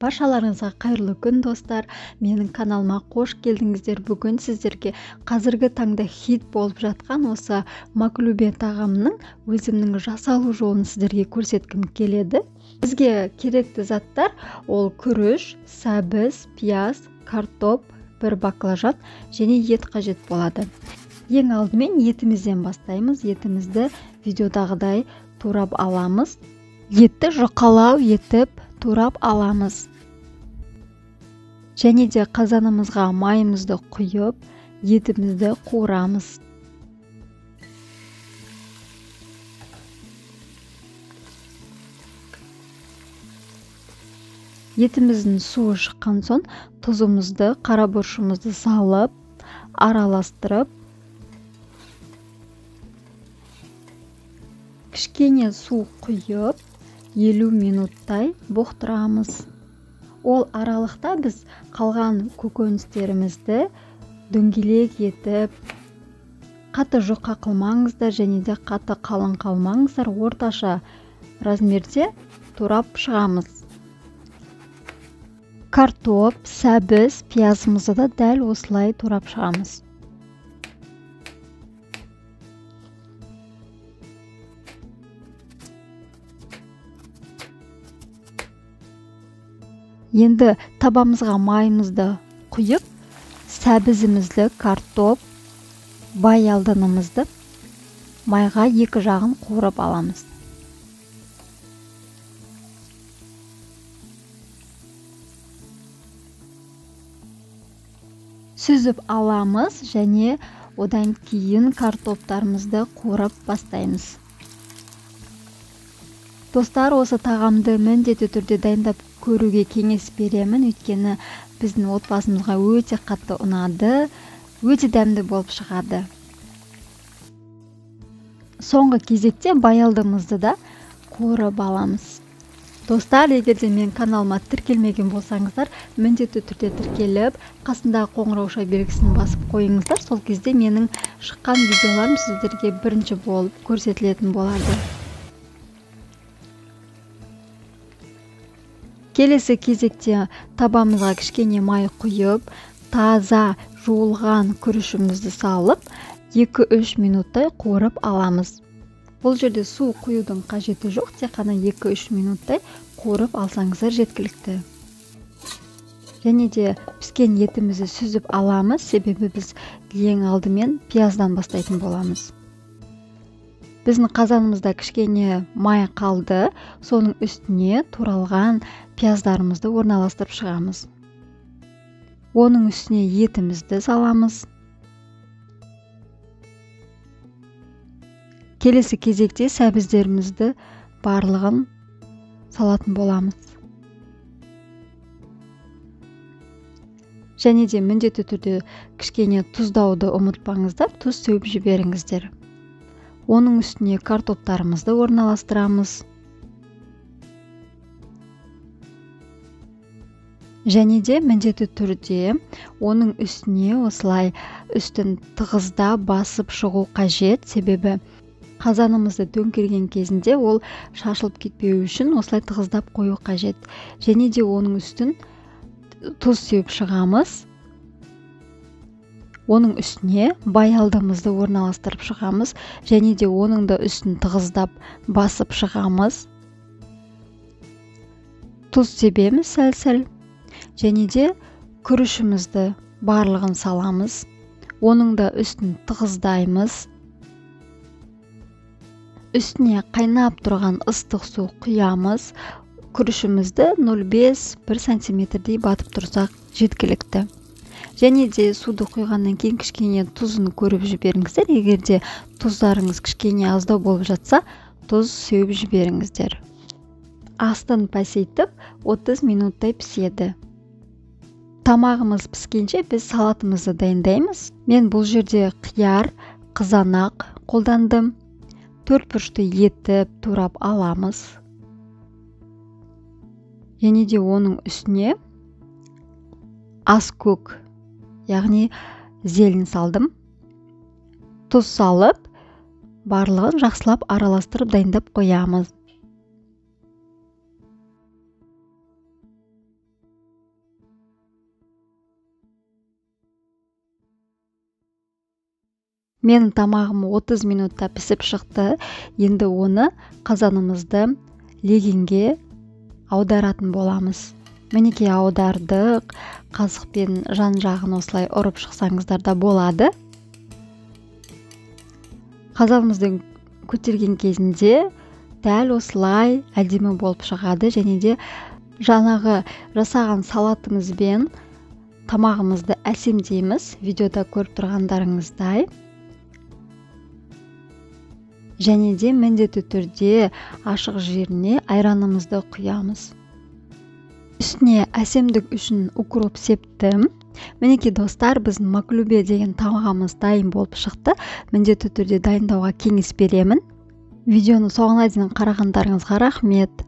Баршаларыңызға қайырлы күн достар. Менің каналыма қош келдіңіздер. Бүгін сіздерге қазіргі таңда хит болып жатқан осы маклубе тағамының өзімнің жасалу жолын сіздерге көрсеткім келеді. Бізге керекті заттар ол күріш, сәбіз, пияз, картоп, бір баклажан және ет қажет болады. Ең алдымен етімізден бастаймыз. Етімізді видеодағыдай турап аламыз. Етті жұқалау етіп турап аламыз. Және де қазанымызға майымызды құйып, етімізді қуырамыз. Етіміздің суы шыққан соң тұзымызды, қара бұршымызды салып, араластырып, кішкене су құйып, 50 минуттай бұқтырамыз. Ол аралықта біз қалған көкөністерімізді дөңгелек етіп, қатты жұқа қылмаңыздар және де қатты қалың қалмаңыздар, орташа размерде турап шығамыз. Картоп, сәбіз, пиязымызды да дәл осылай турап шығамыз. Енді табамызға майымызды құйып, сәбізімізді, картоп, баялдынымызды майға екі жағын қуырып аламыз. Сүзіп аламыз және одан кейін картоптарымызды қуырып бастаймыз. Достар, осы тағамды міндетті түрде дайындап көруге кеңес беремін, өйткені біздің отбасымызға өте қатты ұнады, өте дәмді болып шығады. Соңғы кезекте баялдымызды да қуырып аламыз. Достар, егер де мен каналыма тіркелмеген болсаңыздар, міндетті түрде тіркеліп, қасындағы қоңырауша белгісін басып қойыңыздар. Сол кезде менің шыққан видеоларым сіздерге бірінші болып көрсетілетін болады. Келесі кезекте табамызға кішкене май құйып, таза жуылған күрішімізді салып, 2-3 минуттай қуырып аламыз. Бұл жерде су құюдың қажеті жоқ, тек қана 2-3 минуттай қуырып алсаңыздар жеткілікті. Және де піскен етімізді сүзіп аламыз, себебі біз ең алдымен пияздан бастайтын боламыз. Біздің қазанымызда кішкене май қалды, соның үстіне туралған пияздарымызды орналастырып шығамыз. Оның үстіне етімізді саламыз. Келесі кезекте сәбіздерімізді барлығын салатын боламыз. Және де міндетті түрде кішкене тұздауды ұмытпаңыздар, тұз сеуіп жіберіңіздер. Оның үстіне картоптарымызды орналастырамыз. Және де міндетті түрде оның үстіне осылай үстін тығыздап басып шығу қажет, себебі қазанымызды төңкерген кезінде ол шашылып кетпеу үшін осылай тығыздап қою қажет. Және де оның үстін тұз сеуіп шығамыз. Оның үстіне баялдымызды орналастырып шығамыз, және де оның да үстін тығыздап басып шығамыз. Тұз себеміз сәл-сәл. Және де күрішімізді барлығын саламыз. Оның да үстін тығыздаймыз. Үстіне қайнап тұрған ыстық су құямыз. Күрішімізді 0,5-1 сантиметрдей батып тұрсақ жеткілікті. Және де суды құйғаннан кейін кішкене тұзын көріп жіберіңіздер. Егер де тұздарыңыз кішкене аздау болып жатса, тұз сеуіп жіберіңіздер. Астын пәсейтіп 30 минуттай піседі. Тамағымыз піскенше біз салатымызды дайындаймыз. Мен бұл жерде қияр, қызанақ қолдандым. 4 бұрышты етіп турап аламыз. Және де оның үстіне аскөк, яғни зелень салдым. Тұз салып, барлығын жақсылап араластырып дайындап қоямыз. Менің тамағым 30 минутта пісіп шықты. Енді оны қазанымызды легенге аударатын боламыз. Мінекей аудардық. Қасықпен жан жағын осылай ұрып шықсаңыздар да болады. Қазанымыздың көтерген кезінде дәл осылай әдемі болып шығады, және де жаңағы жасаған салатымызбен тамағымызды әсемдейміз, видеода көріп тұрғандарыңыздай. Және де міндетті түрде ашық жеріне айранымызды құямыз. Үстіне әсемдік үшін укроп септім. Мінекей достар, біздің маклюбе деген тамағымыз дайын болып шықты. Міндетті түрде дайындауға кеңес беремін. Видеоны соңына дейін қарағандарыңызға рахмет.